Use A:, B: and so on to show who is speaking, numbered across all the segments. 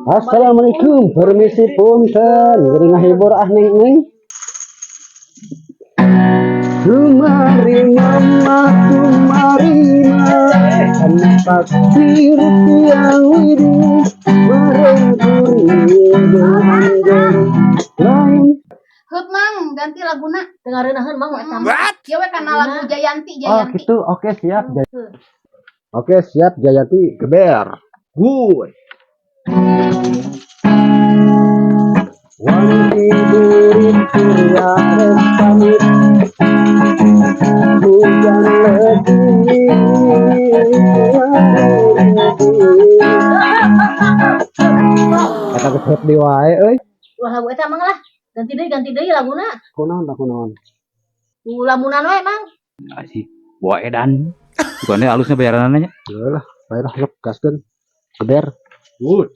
A: Assalamualaikum, permisi punten, gering ngahibur ning. Kumari mama, kumari anak takdir tiang widu merengguri lain.
B: Hut mang, ganti laguna. Dengerin aheun mang eta mah. Kieu we kana lagu Jayanti.
A: Oh gitu, oke siap. Oke siap Jayanti, geber. Gue. Wanti durin surya pamit hujan lebih kata kesep di wae euy.
B: Wah lagu eta mang lah. Ganti deui laguna.
A: Kunaon.
B: Lamunan we mang.
C: Asih, bawa edan. Bukannya halusnya bayarannya.
A: Yalah, baiklah sok gaskeun. Geber. Good.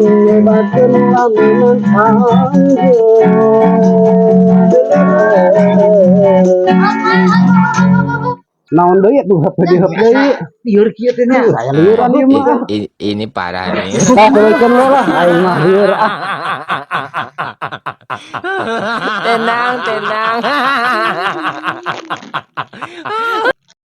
A: Lebatkan lamunan naon deui tuh HP deui lieur kieu teh nya aya lieuran ieu mah
D: ini parah nih.
A: saeukeun lah aing mah lieur
D: Tenang